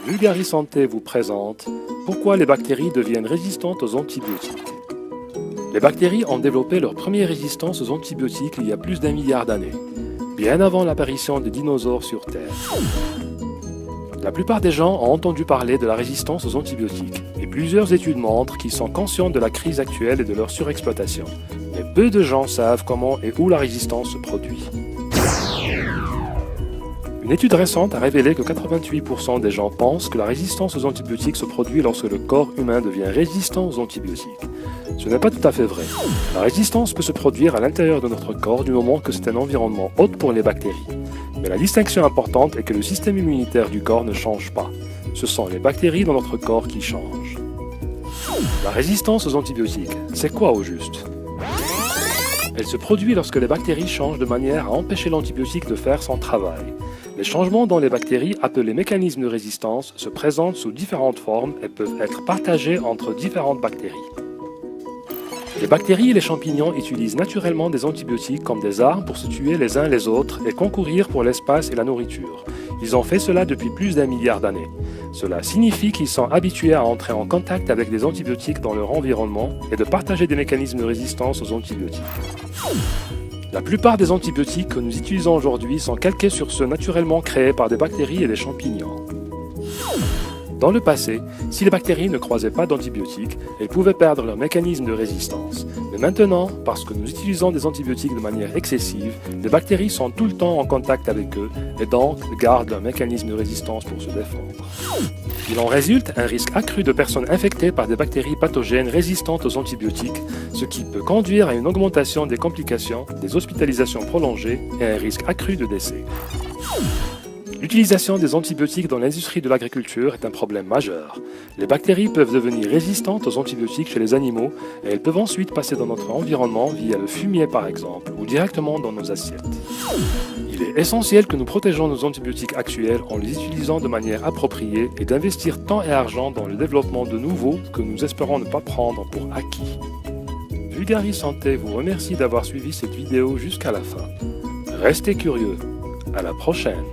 Vulgaris Santé vous présente pourquoi les bactéries deviennent résistantes aux antibiotiques. Les bactéries ont développé leur première résistance aux antibiotiques il y a plus d'1 milliard d'années, bien avant l'apparition des dinosaures sur Terre. La plupart des gens ont entendu parler de la résistance aux antibiotiques, et plusieurs études montrent qu'ils sont conscients de la crise actuelle et de leur surexploitation. Mais peu de gens savent comment et où la résistance se produit. Une étude récente a révélé que 88% des gens pensent que la résistance aux antibiotiques se produit lorsque le corps humain devient résistant aux antibiotiques. Ce n'est pas tout à fait vrai. La résistance peut se produire à l'intérieur de notre corps du moment que c'est un environnement hôte pour les bactéries. Mais la distinction importante est que le système immunitaire du corps ne change pas. Ce sont les bactéries dans notre corps qui changent. La résistance aux antibiotiques, c'est quoi au juste ? Elle se produit lorsque les bactéries changent de manière à empêcher l'antibiotique de faire son travail. Les changements dans les bactéries, appelés mécanismes de résistance, se présentent sous différentes formes et peuvent être partagés entre différentes bactéries. Les bactéries et les champignons utilisent naturellement des antibiotiques comme des armes pour se tuer les uns les autres et concourir pour l'espace et la nourriture. Ils ont fait cela depuis plus d'1 milliard d'années. Cela signifie qu'ils sont habitués à entrer en contact avec des antibiotiques dans leur environnement et de partager des mécanismes de résistance aux antibiotiques. La plupart des antibiotiques que nous utilisons aujourd'hui sont calqués sur ceux naturellement créés par des bactéries et des champignons. Dans le passé, si les bactéries ne croisaient pas d'antibiotiques, elles pouvaient perdre leur mécanisme de résistance. Mais maintenant, parce que nous utilisons des antibiotiques de manière excessive, les bactéries sont tout le temps en contact avec eux et donc gardent leur mécanisme de résistance pour se défendre. Il en résulte un risque accru de personnes infectées par des bactéries pathogènes résistantes aux antibiotiques, ce qui peut conduire à une augmentation des complications, des hospitalisations prolongées et un risque accru de décès. L'utilisation des antibiotiques dans l'industrie de l'agriculture est un problème majeur. Les bactéries peuvent devenir résistantes aux antibiotiques chez les animaux et elles peuvent ensuite passer dans notre environnement via le fumier par exemple, ou directement dans nos assiettes. Il est essentiel que nous protégeons nos antibiotiques actuels en les utilisant de manière appropriée et d'investir temps et argent dans le développement de nouveaux que nous espérons ne pas prendre pour acquis. Vulgaris Santé vous remercie d'avoir suivi cette vidéo jusqu'à la fin. Restez curieux. À la prochaine.